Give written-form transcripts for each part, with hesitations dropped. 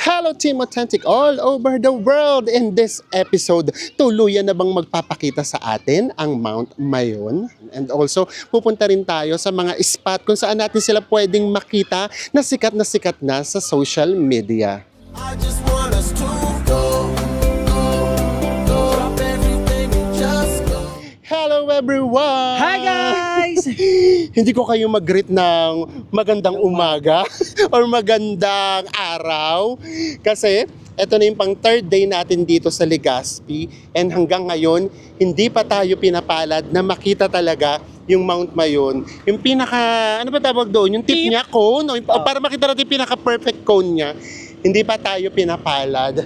Hello Team Authentic all over the world! In this episode, tuluyan na bang magpapakita sa atin ang Mount Mayon? And also, pupunta rin tayo sa mga spot kung saan natin sila pwedeng makita na sikat na sa social media. I just want us to go, drop everything and just go. Hello everyone! Hi guys! Hindi ko kayo mag-greet ng magandang umaga or magandang araw kasi ito na yung pang third day natin dito sa Legazpi and hanggang ngayon hindi pa tayo pinapalad na makita talaga yung Mount Mayon. Yung pinaka, ano ba tawag doon? Yung tip niya, cone? O para makita natin yung pinaka-perfect cone niya, hindi pa tayo pinapalad.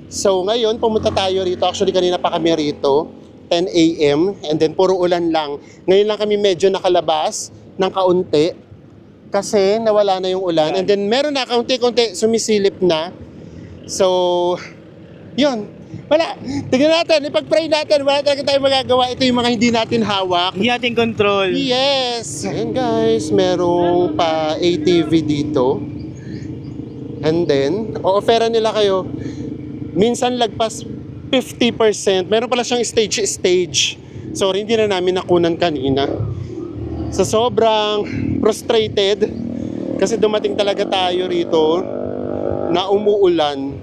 So ngayon, pumunta tayo rito. Actually, kanina pa kami rito. 10 a.m. and then puro ulan lang. Ngayon lang kami medyo nakalabas ng kaunti kasi nawala na yung ulan. And then meron na kaunti-kaunti sumisilip na. So, yun. Wala. Tignan natin, ipag-pray natin. Wala talaga tayong magagawa. Ito yung mga hindi natin hawak. Hindi natin control. Yes! Ayan guys, merong pa ATV dito. And then, o-offera nila kayo. Minsan lagpas 50%. Meron pala siyang stage. Sorry, hindi na namin nakunan kanina. So sobrang frustrated kasi dumating talaga tayo rito na umuulan.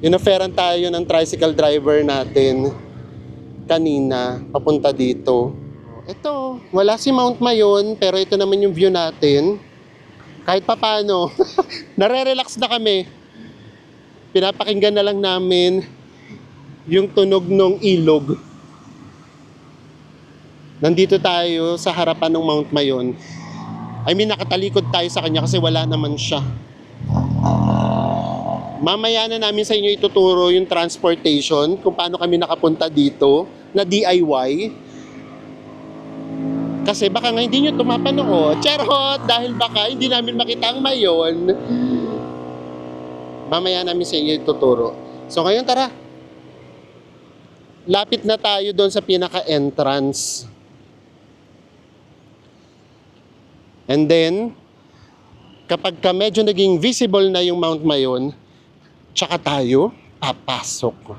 Inoferan tayo ng tricycle driver natin kanina papunta dito. Ito, wala si Mount Mayon pero ito naman yung view natin. Kahit papano, nare-relax na kami. Pinapakinggan na lang namin yung tunog ng ilog. Nandito tayo sa harapan ng Mount Mayon. I mean, nakatalikod tayo sa kanya kasi wala naman siya. Mamaya na namin sa inyo ituturo yung transportation, kung paano kami nakapunta dito na DIY. Kasi baka nga hindi nyo tumapanood. Charot! Dahil baka hindi namin makita ang Mayon. Mamaya namin sa inyo ituturo. So ngayon tara. Lapit na tayo doon sa pinaka-entrance. And then, kapag ka medyo naging visible na yung Mount Mayon, tsaka tayo papasok.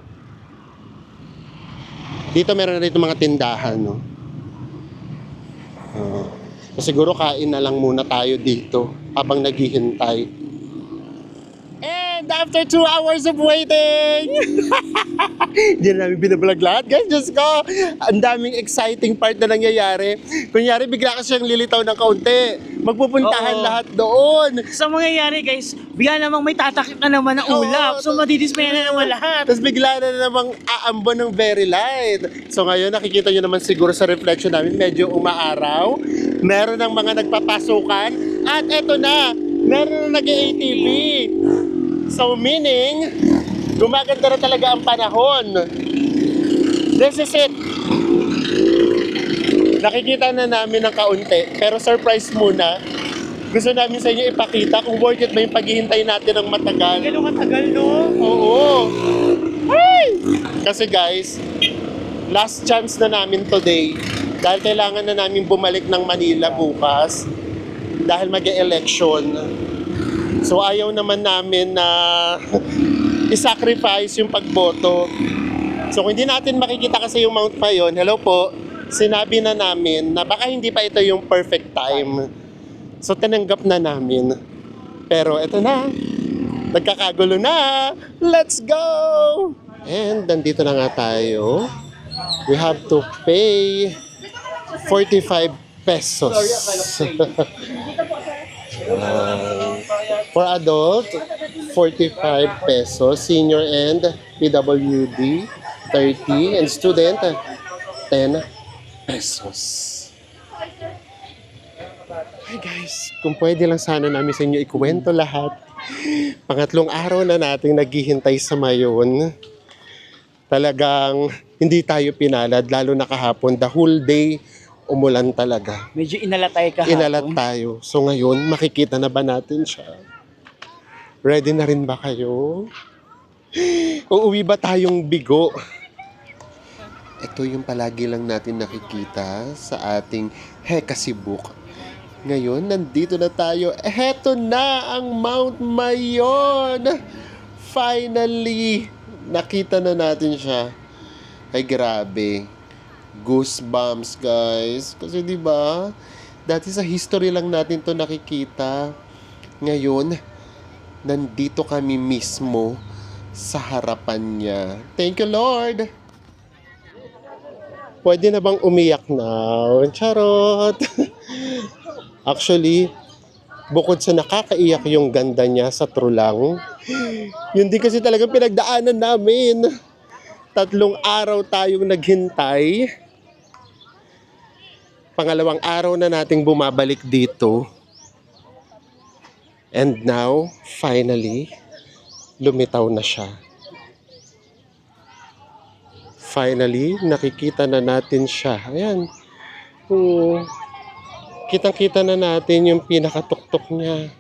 Dito meron na rito mga tindahan, no? So siguro kain na lang muna tayo dito habang naghihintay. And after 2 hours of waiting, hindi na namin binablog lahat. Guys, Diyos ko, ang daming exciting part na nangyayari. Kunyari, bigla ka siyang lilitaw ng kaunti. Magpupuntahan Oo. lahat doon. Sa mangyayari guys, bigla namang may tatakip na naman ng ulap. So madidismaya na naman lahat. Tapos bigla na namang aambon ng very light. So ngayon, nakikita nyo naman siguro sa reflection namin, medyo umaaraw. Meron ng mga nagpapasukan. At eto na, meron na nag-ATV. So meaning, gumaganda na talaga ang panahon. This is it. Nakikita na namin ng kaunti. Pero surprise muna. Gusto namin sa inyo ipakita kung worth it ba yung paghihintay natin ng matagal. Ganun katagal, no? Oo. Ay! Kasi guys, last chance na namin today. Dahil kailangan na namin bumalik ng Manila bukas. Dahil mag-e-election. So ayaw naman namin na i-sacrifice yung pagboto. So kung hindi natin makikita kasi yung Mount Mayon, hello po, sinabi na namin na baka hindi pa ito yung perfect time. So tinanggap na namin. Pero eto na, nagkakagulo na. Let's go! And nandito na nga tayo. We have to pay 45 pesos. For adult, 45 pesos. Senior and PWD, 30. And student, 10 pesos. Hi guys, kung pwede lang sana namin sa inyo ikuwento lahat. Pangatlong araw na nating naghihintay sa Mayon. Talagang hindi tayo pinalad, lalo na kahapon. The whole day, umulan talaga. Medyo inalatay kahapon. Inalat tayo. So ngayon, makikita na ba natin siya? Ready na rin ba kayo? Uuwi ba tayong bigo? Ito yung palagi lang natin nakikita sa ating Hekasi book. Ngayon, nandito na tayo. Eto na ang Mount Mayon! Finally, nakita na natin siya. Ay, grabe. Goosebumps, guys. Kasi 'di ba? Dati sa history lang natin 'to nakikita. Ngayon, nandito kami mismo sa harapan niya. Thank you, Lord. Pwede na bang umiyak now? Charot. Actually, bukod sa nakakaiyak yung ganda niya sa true lang, yun din kasi talagang pinagdaanan namin. 3 araw tayong naghintay. Pangalawang araw na nating bumabalik dito. And now, finally, lumitaw na siya. Finally, nakikita na natin siya. Ayan. Oo. Kitang-kita na natin yung pinakatuktok niya.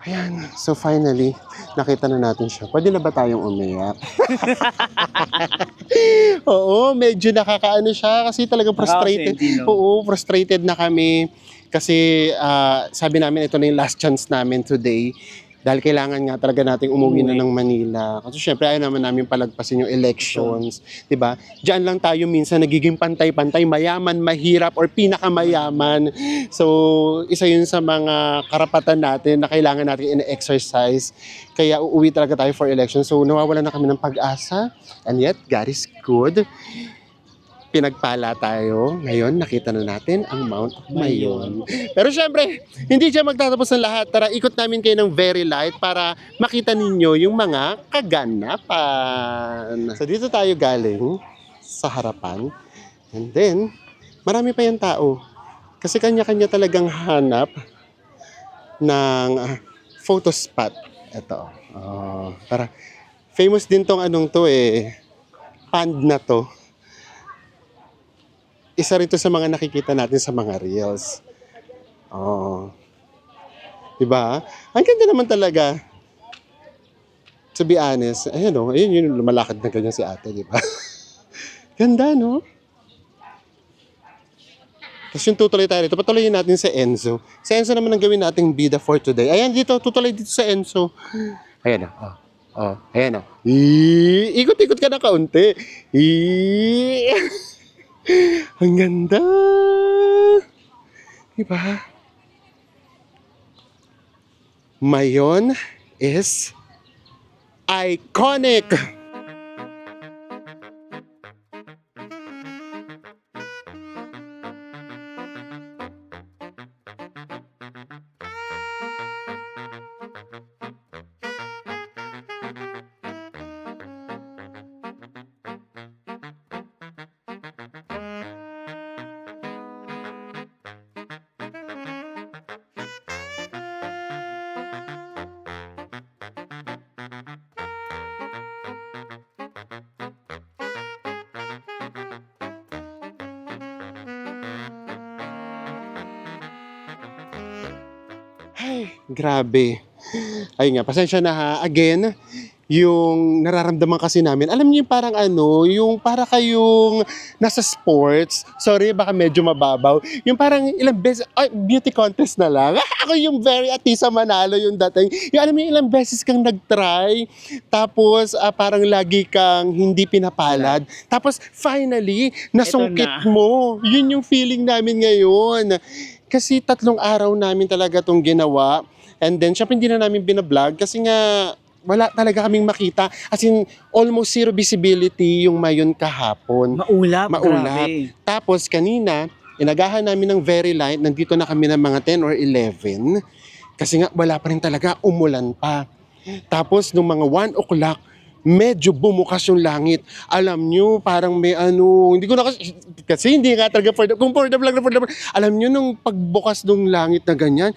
Ayan, so finally, nakita na natin siya. Pwede na ba tayong umiyak? Oo, medyo nakakaano siya kasi talagang frustrated. Sentino. Oo, frustrated na kami kasi sabi namin ito na yung last chance namin today. Dahil kailangan nga talaga nating umuwi na ng Manila. Kasi syempre ayaw naman namin palagpasin yung elections. 'Di ba? Diyan lang tayo minsan nagiging pantay-pantay, mayaman, mahirap, or pinakamayaman. So, isa yun sa mga karapatan natin na kailangan natin in-exercise. Kaya uuwi talaga tayo for elections. So, nawawala na kami ng pag-asa. And yet, God is good. Pinagpala tayo. Ngayon, nakita na natin ang Mount Mayon. Pero syempre, hindi siya magtatapos ng lahat. Tara, ikot namin kayo ng very light para makita ninyo yung mga kaganapan. So, dito tayo galing sa harapan. And then, marami pa yung tao. Kasi kanya-kanya talagang hanap ng photo spot. Ito. Tara. Famous din tong anong to pond na to. Isa rin to sa mga nakikita natin sa mga reels. Diba? Ang ganda naman talaga. To be honest, ayun yung lumalakad na ganyan si ate, diba? Ganda, no? Tapos yung tutuloy tayo dito, patuloyin natin sa Enzo. Sa Enzo naman ang gawin nating bida for today. Ayan dito, tutuloy dito sa Enzo. Ayan ayan ikot-ikot ka na kaunti. Ang ganda. Diba? Mayon is iconic. Ay, grabe. Ayun nga, pasensya na ha. Again, yung nararamdaman kasi namin, alam niyo yung parang yung para kayong nasa sports. Sorry, baka medyo mababaw. Yung parang ilang beses, beauty contest na lang. Ako yung very Atisa Manalo yung dating. Yung alam mo yung ilang beses kang nag-try, tapos parang lagi kang hindi pinapalad. Tapos finally, nasungkit mo. Yun yung feeling namin ngayon. Kasi 3 araw namin talaga tong ginawa. And then, syempre hindi na namin binablog kasi nga wala talaga kaming makita. As in, almost zero visibility yung Mayon kahapon. Maulap. Grabe. Tapos kanina, inagahan namin ng very light. Nandito na kami ng mga 10 or 11. Kasi nga, wala pa rin talaga, umulan pa. Tapos, nung mga 1 o'clock, medyo bumukas yung langit. Alam nyo, parang may ano, hindi ko na kasi hindi nga talaga comfortable lang. Alam nyo, nung pagbukas ng langit na ganyan,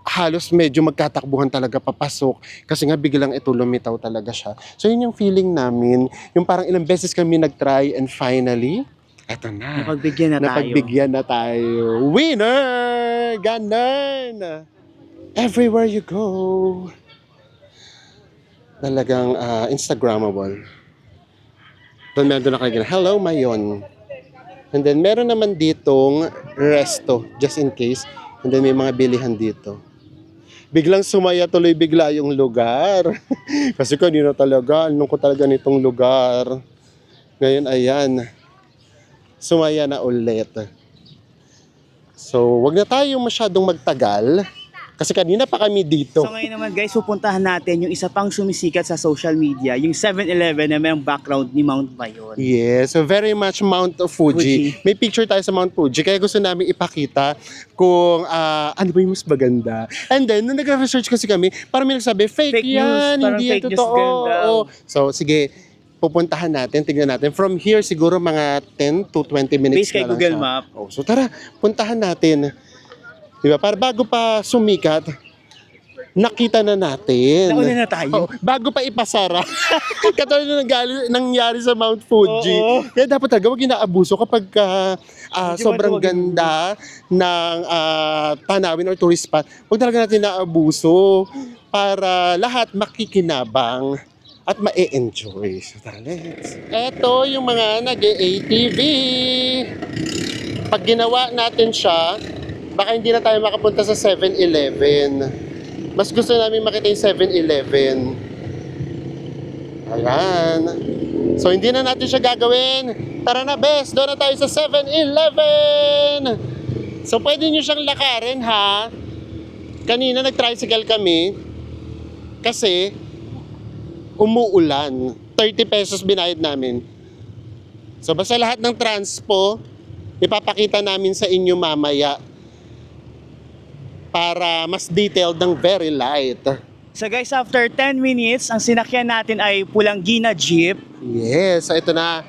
halos medyo magkatakbuhan talaga papasok kasi nga biglang ito lumitaw talaga siya. So yun yung feeling namin, yung parang ilang beses kami nag-try and finally, eto na. Napagbigyan na tayo. Napagbigyan na tayo. Winner! Ganon! Everywhere you go. Talagang Instagrammable. Doon meron doon nakalagay na, hello, Mayon. And then meron naman ditong resto, just in case. And then may mga bilihan dito. Biglang sumaya tuloy bigla yung lugar. Kasi kanina talaga, anong ko talaga nitong lugar. Ngayon, ayan. Sumaya na ulit. So, wag na tayo masyadong magtagal. Kasi kanina pa kami dito. So ngayon naman guys, pupuntahan natin yung isa pang sumisikat sa social media, yung 7-Eleven na may background ni Mount Bayon. Yes, so very much Mount Fuji. May picture tayo sa Mount Fuji, kaya gusto namin ipakita kung ano ba yung mas maganda. And then, nung nag-research kasi kami, parang may nagsabi, fake Fake yan, news, parang hindi yan fake news totoo. ganda. Oo. So, sige, pupuntahan natin, tignan natin. From here, siguro mga 10 to 20 minutes Based kay na lang Google siya. Map. Oh, so tara, puntahan natin. Diba? Para bago pa sumikat, nakita na natin. Nauna na tayo. Oo, bago pa ipasara. Katulad na nangyari sa Mount Fuji. Oo. Kaya dapat talaga wag inaabuso kapag sobrang wag ganda ng tanawin or tourist spot. Huwag talaga natin inaabuso para lahat makikinabang at ma-enjoy. So tara, let's. Ito yung mga nag-ATV. Pag ginawa natin siya, baka hindi na tayo makapunta sa 7-Eleven. Mas gusto namin makita yung 7-Eleven. Ayan. So, hindi na natin siya gagawin. Tara na, bes. Doon na tayo sa 7-Eleven. So, pwede nyo siyang lakarin, ha? Kanina, nag-tricycle kami. Kasi, umuulan. 30 pesos binayad namin. So, basta lahat ng transpo, ipapakita namin sa inyo mamaya para mas detailed ng very light. So guys, after 10 minutes, ang sinakyan natin ay Pulanggina Jeep. Yes, so ito na.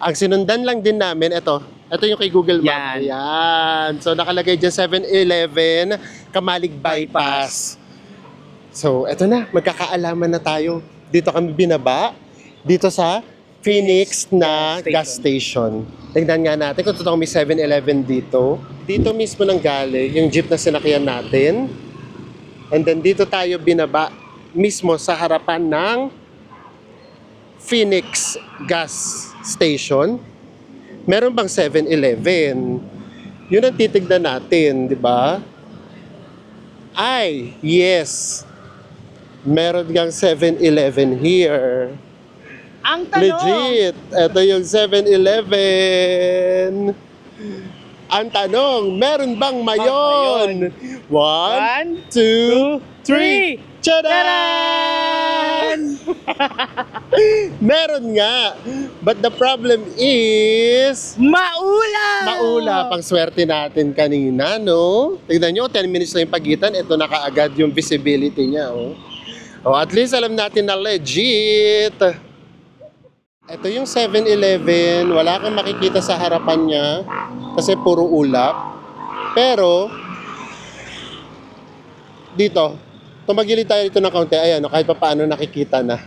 Ang sinundan lang din namin, ito yung kay Google Map. Yan. Ayan. So nakalagay dyan 7-Eleven, Kamalig Bypass. So ito na, magkakaalaman na tayo. Dito kami binaba, dito sa Phoenix na gas station. Tingnan nga natin kung totoo may 7-Eleven dito. Dito mismo nang galing yung jeep na sinakyan natin. And then dito tayo binaba mismo sa harapan ng Phoenix gas station. Meron bang 7-Eleven? Yun ang titignan natin, di ba? Ay, yes. Meron gang 7-Eleven here. Ang tanong, Legit! Ito yung 7-Eleven. Ang tanong, meron bang mayon? 1, 2, 3. Tcharan! Meron nga. But the problem is, maula pang swerte natin kanina, no? Tignan nyo, 10 minutes na yung pagitan. Ito na kaagad yung visibility niya, oh. Oh, at least alam natin na legit. Ito yung 7-Eleven, wala kang makikita sa harapan niya kasi puro ulap. Pero, dito, tumagilid tayo dito ng kaunti, ayan, kahit pa paano nakikita na.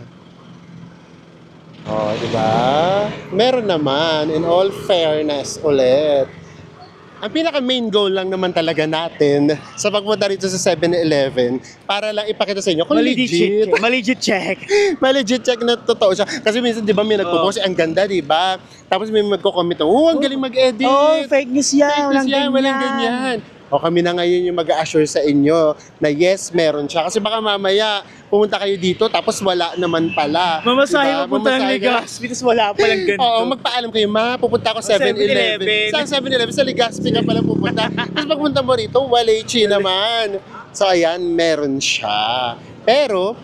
Oh, di ba? Meron naman, in all fairness ulit. Ang pinaka main goal lang naman talaga natin sa pagpunta rito sa 7-Eleven para lang ipakita sa inyo kung legit. Maligit check. May legit check na totoo siya. Kasi minsan, di ba, may nagpo-post, ang ganda, di ba? Tapos may magko-comment, ang galing mag-edit. Oh, fake news yan. Fake news yan, walang ganyan. O kami na ngayon yung mag-assure sa inyo na yes, meron siya. Kasi baka mamaya, pumunta kayo dito, tapos wala naman pala. Mamasahe Diba? mapunta ng Mamasahe ka. Legazpi, tapos wala palang ganito. Oo, magpaalam kayo, pupunta ako 7-Eleven. 7-Eleven. Saan 7-Eleven? Sa Legazpi ka pala pupunta. Tapos pagpunta mo rito, Walechi naman. So ayan, meron siya. Pero,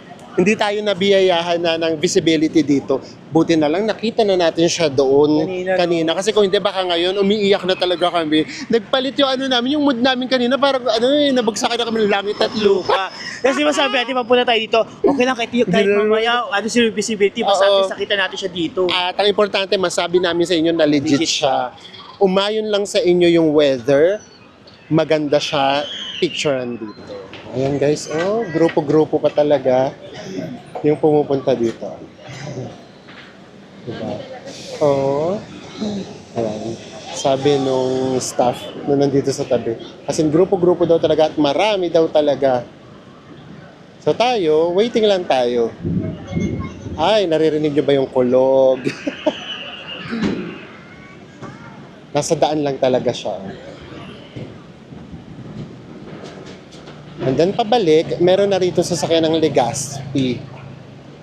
Hindi tayo nabiyayahan na ng visibility dito. Buti na lang nakita na natin siya doon kanina. Kasi kung hindi baka ngayon, umiiyak na talaga kami. Nagpalit yung ano namin, yung mood namin kanina, parang nabagsakan na kami ng langit at lupa. Kasi masabi natin, mapunta tayo dito, okay lang kahit mamaya, si visibility, basta Oo. nakita natin siya dito. At ang importante, masabi namin sa inyo na legit siya. Umayon lang sa inyo yung weather, maganda siya, picturean dito. Ayan guys, grupo-grupo pa talaga yung pumupunta dito. Diba? Ayan. Sabi nung staff na nandito sa tabi. Kasi grupo-grupo daw talaga at marami daw talaga. So tayo, waiting lang tayo. Ay, naririnig nyo ba yung kulog? Nasa daan lang talaga siya. And then pabalik, meron na rito sasakyan ng Legazpi.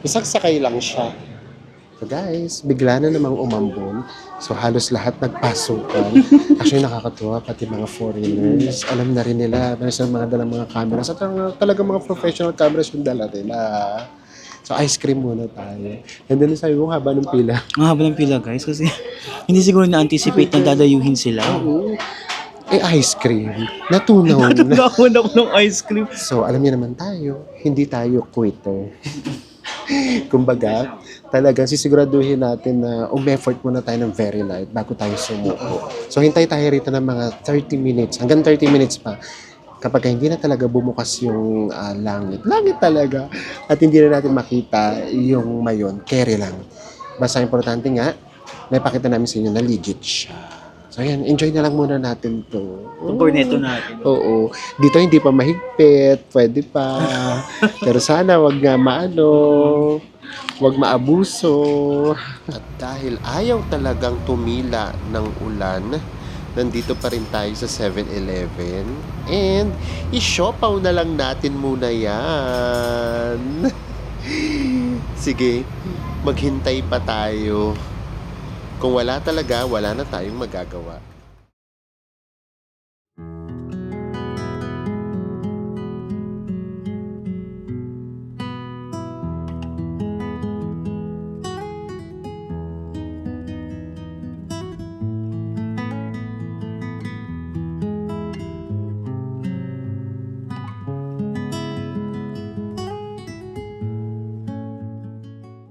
Isang sakay lang siya. So guys, bigla na namang umambon. So halos lahat nagpasukan. Actually nakakatuwa, pati mga foreigners. Alam na rin nila, meron silang mga dalang mga cameras. At talagang mga professional cameras yung dala nila. So ice cream muna tayo. And then sabi mo, haba ng pila. Ang haba ng pila guys kasi hindi siguro na-anticipate na dadayuhin sila. Oo. Ice cream. Natunaw na. Natulakon ako ng ice cream. So, alam niyo naman tayo, hindi tayo quitter. Kumbaga, talagang sisiguraduhin natin na effort muna tayo ng very light bago tayo sumuko. So, hintay tayo rito ng mga 30 minutes, hanggang 30 minutes pa. Kapag hindi na talaga bumukas yung langit talaga, at hindi na natin makita yung mayon, carry lang. Basta importante nga, naipakita namin sa inyo na legit siya. So ayan, enjoy na lang muna natin to. Itong corneto natin. Oo. Dito hindi pa mahigpit, pwede pa. Pero sana wag nga wag maabuso. At dahil ayaw talagang tumila ng ulan, nandito pa rin tayo sa 7-Eleven. And isiopaw na lang natin muna yan. Sige, maghintay pa tayo. Kung wala talaga, wala na tayong magagawa.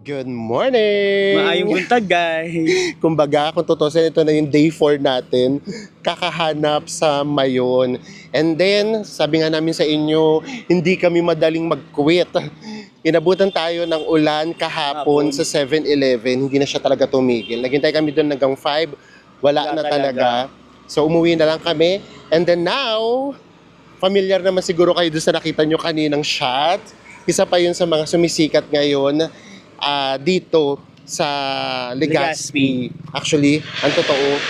Good morning! Maayong buntag guys. Kumbaga, kung tutusin, ito na yung day 4 natin, kakahanap sa Mayon. And then, sabi nga namin sa inyo, hindi kami madaling mag-quit. Inabutan tayo ng ulan kahapon sa 7-Eleven, hindi na siya talaga tumigil. Naghintay kami doon hanggang 5, wala na talaga. So, umuwi na lang kami. And then now, familiar naman siguro kayo doon sa nakita nyo kaninang shot. Isa pa yun sa mga sumisikat ngayon dito sa Legazpi. Actually, ang totoo,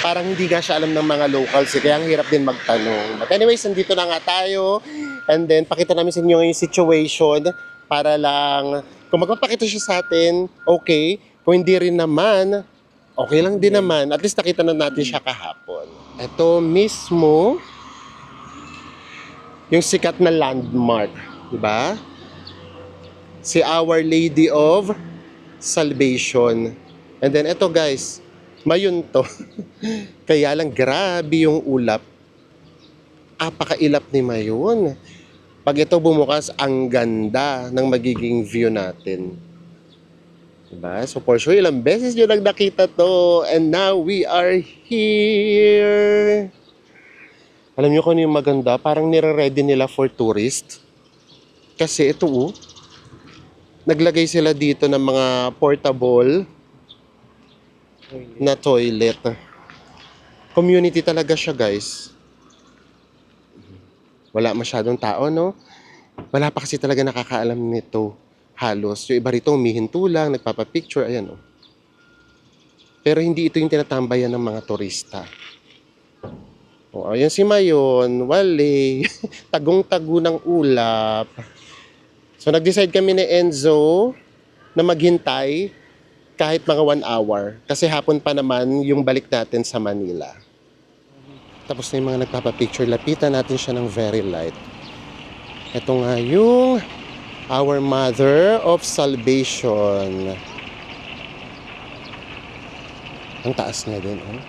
parang hindi nga siya alam ng mga locals, kaya ang hirap din magtanong. But anyways, nandito na nga tayo. And then, pakita namin sa inyo yung situation para lang, kung magpapakita siya sa atin, okay. Kung hindi rin naman, okay lang din naman. At least nakita na natin siya kahapon. Ito mismo, yung sikat na landmark. Diba? Si Our Lady of Salvation. And then ito guys, Mayon to. Kaya lang grabe yung ulap. Apakailap ni Mayon. Pag ito bumukas, ang ganda ng magiging view natin. Diba? So for sure, ilang beses nyo lang nakita to. And now we are here. Alam nyo kung ano yung maganda? Parang nire-ready nila for tourist. Kasi ito naglagay sila dito ng mga portable na toilet. Community talaga siya, guys. Wala masyadong tao, no? Wala pa kasi talaga nakakaalam nito. Halos. Yung iba rito, humihinto lang, nagpapapicture, ayan, Pero hindi ito yung tinatambayan ng mga turista. Ayan si Mayon, wale, tagong-tago ng ulap. So, nag-decide kami ni Enzo na maghintay kahit mga 1 hour. Kasi hapon pa naman yung balik natin sa Manila. Tapos na yung mga nagpapapicture, lapitan natin siya ng very light. Ito nga yung Our Mother of Salvation. Ang taas niya din, oh.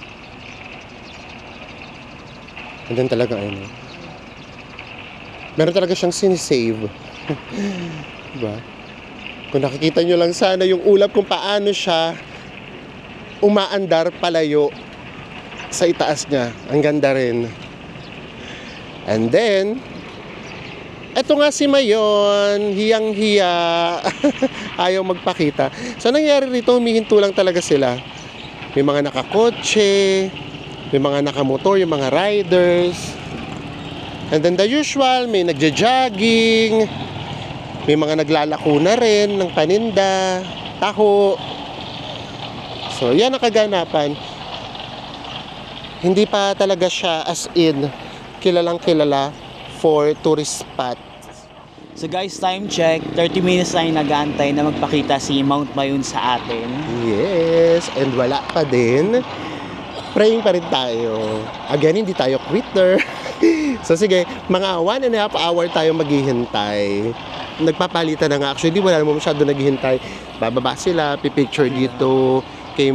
And then talaga, ano, meron talaga siyang sinisave. Diba? Kung nakikita nyo lang sana yung ulap kung paano siya umaandar palayo sa itaas niya. Ang ganda rin. And then, eto nga si Mayon, hiyang-hiya, ayaw magpakita. So, nangyari rito, humihinto lang talaga sila. May mga nakakotse, may mga nakamotor, yung mga riders. And then the usual, may nagja-jogging, may mga naglalako na rin ng paninda, taho. So, yan ang kaganapan. Hindi pa talaga siya as in kilalang kilala for tourist spot. So guys, time check. 30 minutes na yung nag-aantay na magpakita si Mount Mayon sa atin. Yes, and wala pa din. Praying pa rin tayo. Again, hindi tayo quitter. So sige, mga 1.5 hour tayo maghihintay. Nagpapalitan na nga. Actually, wala naman masyado naghihintay. Bababa sila, pipicture dito kay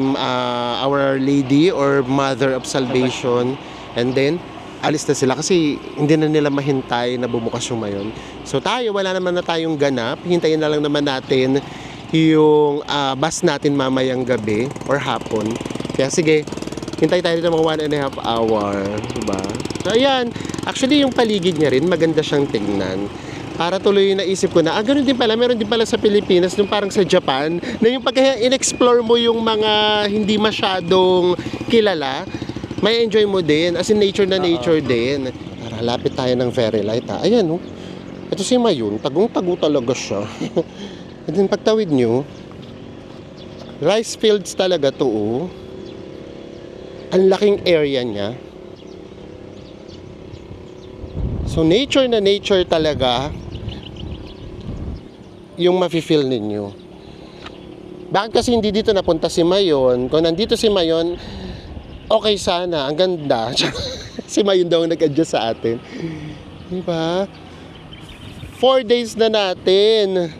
Our Lady or Mother of Salvation. And then, alis na sila kasi hindi na nila mahintay na bumukas yung Mayon. So tayo, wala naman na tayong ganap. Hintayin na lang naman natin yung bus natin mamayang gabi or hapon. Kaya sige, hintay tayo dito mga 1.5 hour. Diba? So ayan, actually yung paligid niya rin, maganda siyang tingnan. Para tuloy naisip ko na, ganun din pala, meron din pala sa Pilipinas, yung parang sa Japan, na yung pagka in-explore mo yung mga hindi masyadong kilala, may enjoy mo din, as in nature na nature din. Tara, lapit tayo ng fairy light, ha. Ayan, oh. Ito si Mayon, tagong-tago talaga siya. And then pagtawid nyo, rice fields talaga to, oh. Ang laking area niya. So nature na nature talaga yung mafe-feel ninyo. Bakit kasi hindi dito napunta si Mayon? Kung nandito si Mayon, okay sana, ang ganda. Si Mayon daw ang nag-adjust sa atin. Diba? 4 days na natin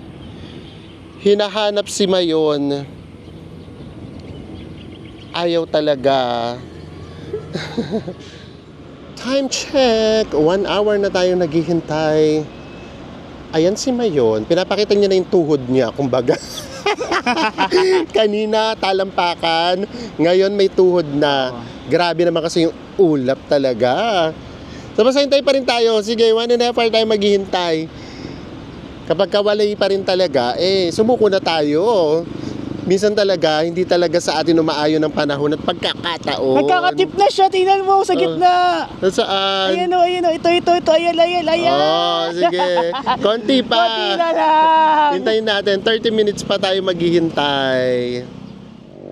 hinahanap si Mayon. Ayaw talaga. Time check. 1 hour na tayo naghihintay. Ayan si Mayon. Pinapakita niya na yung tuhod niya, kumbaga. Kanina, talampakan. Ngayon, may tuhod na. Grabe naman kasi yung ulap talaga. So, basta hintay pa rin tayo. Sige, 1.5 hour tayo maghihintay. Kapag kawalay pa rin talaga, sumuko na tayo. Minsan talaga, hindi talaga sa atin umaayon ng panahon at pagkakataon. Nagkakatip na siya, tingnan mo sa gitna. Saan? Ayan o, ito, ayan. Sige. Konti pa. Konti na lang. Hintayin natin. 30 minutes pa tayo maghihintay.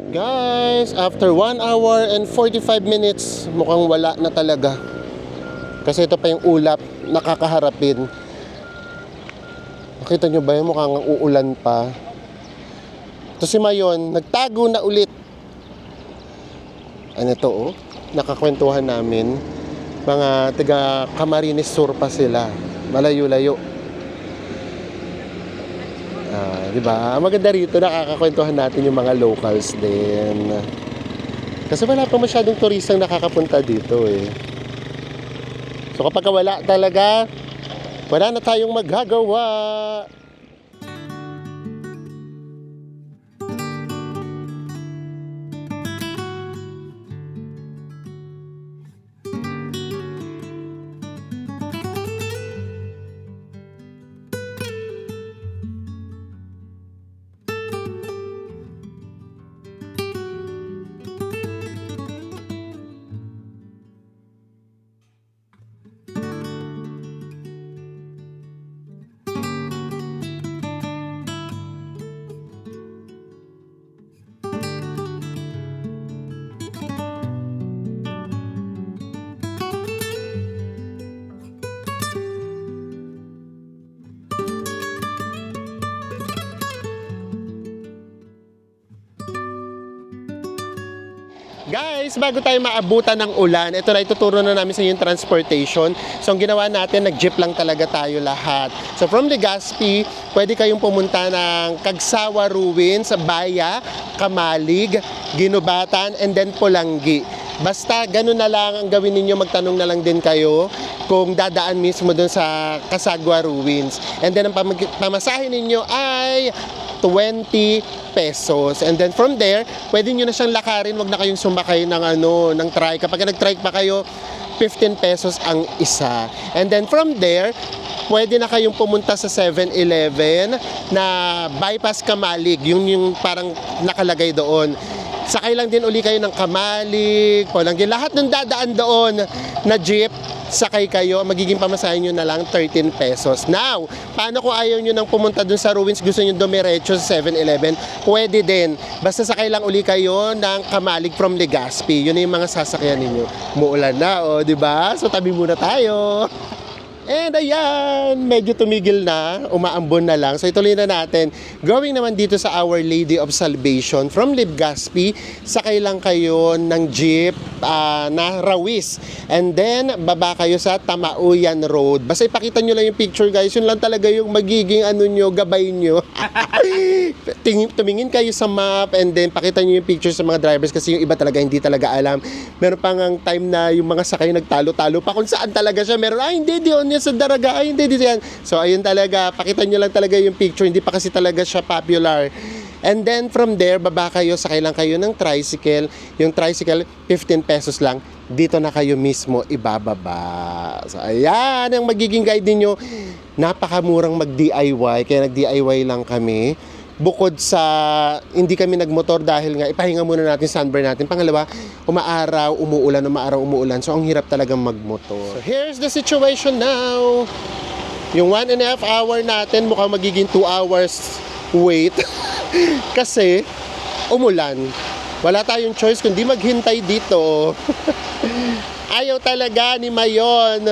Guys, after 1 hour and 45 minutes, mukhang wala na talaga. Kasi ito pa yung ulap, nakakaharapin. Nakita nyo ba yun? Mukhang uulan pa. Ito si Mayon, nagtago na ulit. Ano ito, oh? Nakakwentuhan namin. Mga taga Camarines Sur pa sila. Malayo-layo. Diba? Maganda rito, nakakakwentuhan natin yung mga locals din. Kasi wala pa masyadong turistang nakakapunta dito, eh. So kapag wala talaga, wala na tayong magagawa. Guys, bago tayo maabutan ng ulan, ito na ituturo na namin sa inyo yung transportation. So, ang ginawa natin, nag-jeep lang talaga tayo lahat. So, from Legazpi, pwede kayong pumunta ng Kagsawa Ruins, Baya, Kamalig, Ginubatan, and then Pulangi. Basta ganun na lang ang gawin ninyo, magtanong na lang din kayo kung dadaan mismo dun sa Kasagwa Ruins. And then ang pamasahe ninyo ay 20 pesos. And then from there, pwede nyo na siyang lakarin, wag na kayong sumakay ng trike. Kapag nag-trike pa kayo, 15 pesos ang isa. And then from there, pwede na kayong pumunta sa 7-Eleven na bypass Kamalig, yung parang nakalagay doon. Sakay lang din uli kayo ng Kamalig, Pulangi, lahat ng dadaan doon na jeep, sakay kayo, magiging pamasahe nyo na lang 13 pesos. Now, paano kung ayaw nyo nang pumunta dun sa ruins, gusto nyo dumiretso sa 7-Eleven? Pwede din. Basta sakay lang uli kayo ng Kamalig from Legazpi. Yun na yung mga sasakyan ninyo. Muulan na, di ba? So, tabi muna tayo. And ayan, medyo tumigil na, umaambon na lang. So ituloy na natin. Going naman dito sa Our Lady of Salvation from Legazpi, sakay lang kayo ng jeep na Rawis. And then, baba kayo sa Tamauyan Road. Basta ipakita nyo lang yung picture, guys. Yun lang talaga yung magiging gabay nyo. Tumingin kayo sa map and then pakita nyo yung picture sa mga drivers kasi yung iba talaga hindi talaga alam. Meron pang ang time na yung mga sakay nagtalo-talo pa kung saan talaga siya. Meron, hindi, diyon yan sa Daraga, hindi, dito yan. So, ayun talaga, pakita nyo lang talaga yung picture. Hindi pa kasi talaga siya popular. And then, from there, baba kayo, sakay lang kayo ng tricycle. Yung tricycle, 15 pesos lang. Dito na kayo mismo ibababa. So, ayan, ang magiging guide ninyo. Napakamurang mag-DIY, kaya nag-DIY lang kami. Bukod sa hindi kami nagmotor dahil nga ipahinga muna natin sunburn natin. Pangalawa, umaaraw, umuulan. So, ang hirap talagang magmotor. So, here's the situation now. Yung 1.5 hour natin, mukhang magiging 2 hours wait. Kasi, umulan. Wala tayong choice kundi maghintay dito. Ayaw talaga ni Mayon.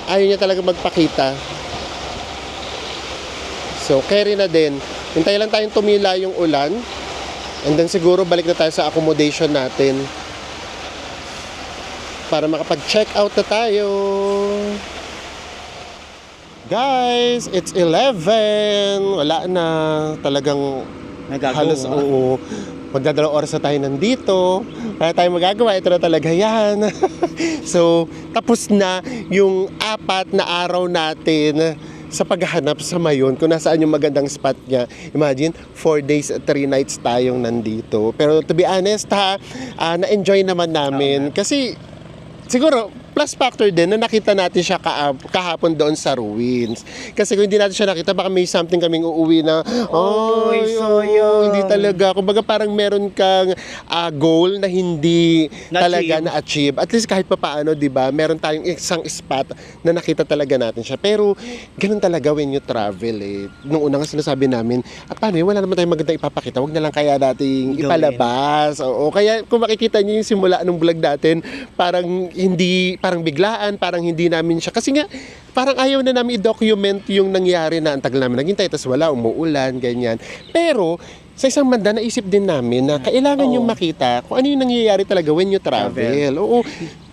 Ayaw niya talaga magpakita. So, carry na din. Hintay lang tayong tumila yung ulan. And then siguro balik na tayo sa accommodation natin. Para makapag-check out na tayo. Guys, it's 11. Wala na. Talagang halos, oo. Magdadalawang oras na tayo nandito. Wala tayong magagawa. Ito na talaga yan. So, tapos na yung 4 na araw natin sa paghahanap sa Mayon kung nasaan yung magandang spot niya. Imagine, 4 days, 3 nights tayong nandito. Pero to be honest na-enjoy naman namin. Kasi, siguro, plus factor din na nakita natin siya kahapon doon sa ruins. Kasi kung hindi natin siya nakita, baka may something kaming uuwi na, hindi talaga. Kumbaga parang meron kang goal na hindi talaga na-achieve. At least kahit pa paano, di ba, meron tayong isang spot na nakita talaga natin siya. Pero, ganun talaga when you travel eh. Nung una nga sinasabi namin, paano wala naman tayong magandang ipapakita. Huwag na lang kaya nating ipalabas. Oo, kaya kung makikita niyo yung simula ng vlog natin, parang biglaan, parang hindi namin siya. Kasi nga, parang ayaw na namin i-document yung nangyari na ang tagal namin naghintay, tapos wala, umuulan, ganyan. Pero, sa isang banda, naisip din namin na kailangan yung makita kung ano yung nangyayari talaga when you travel. Oo.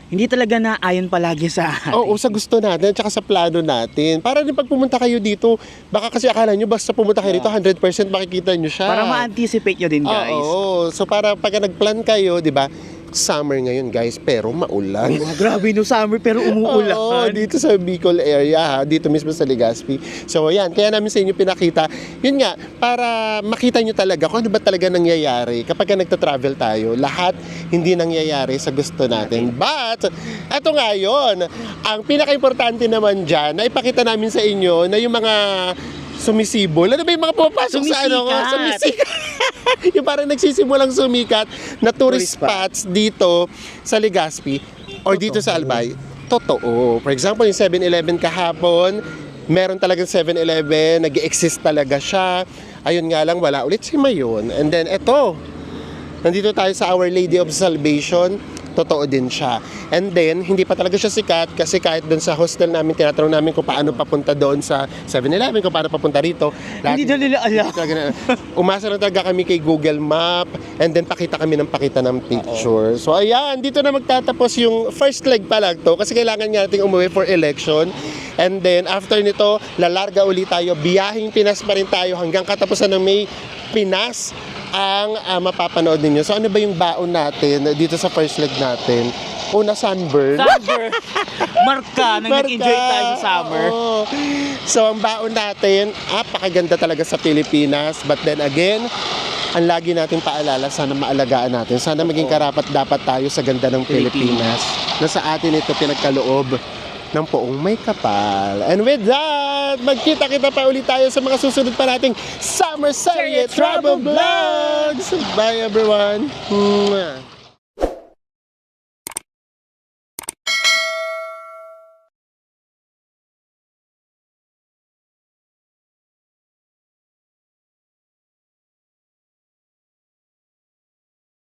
Hindi talaga naayon palagi sa atin. Oo, sa gusto natin, tsaka sa plano natin. Para din pag pumunta kayo dito, baka kasi akala nyo, basta pumunta kayo dito, 100% makikita nyo siya. Para ma-anticipate nyo din, guys. Oo, so para pag nag-plan kayo, di ba, summer ngayon guys, pero maulan. Grabe no, summer pero umuulan. Oo, dito sa Bicol area, dito mismo sa Legazpi. So ayan, kaya namin sa inyo pinakita. Yun nga, para makita nyo talaga kung ano ba talaga nangyayari kapag nagta-travel tayo. Lahat hindi nangyayari sa gusto natin. But, eto nga yun, ang pinaka-importante naman dyan, na ipakita namin sa inyo na yung mga sumisibol. Ano ba yung mga pumapasok sa sumisikat. Yung parang nagsisimulang sumikat na tourist spots dito sa Legazpi or dito sa Albay. Totoo. For example, yung 7-Eleven kahapon, meron talagang 7-Eleven, nag-exist talaga siya. Ayun nga lang, wala ulit si Mayon. And then, eto, nandito tayo sa Our Lady of Salvation. totoo din siya. And then, hindi pa talaga siya sikat kasi kahit doon sa hostel namin, tinatanong namin kung paano papunta doon sa 7-Eleven, kung paano papunta rito. Hindi daw nila alam. Umasa na talaga kami kay Google Map and then pakita kami ng pakita ng picture. So ayan, dito na magtatapos yung first leg pa lang to kasi kailangan nga nating umuwi for election. And then after nito, lalarga ulit tayo. Biyahing Pinas pa rin tayo hanggang katapusan ng May. Pinas ang mapapanood ninyo. So ano ba yung baon natin dito sa first leg natin? Una, sunburn. Summer. Marka, nang nag-enjoy tayo sa summer. Oo. So ang baon natin, apakaganda talaga sa Pilipinas. But then again, ang lagi nating paalala, sana maalagaan natin. Sana maging karapat dapat tayo sa ganda ng Pilipinas. Na sa atin ito pinagkaloob ng poong may kapal. And with that, magkita-kita pa ulit tayo sa mga susunod pa nating Summer Serie Travel Vlogs! Bye everyone! Mwah.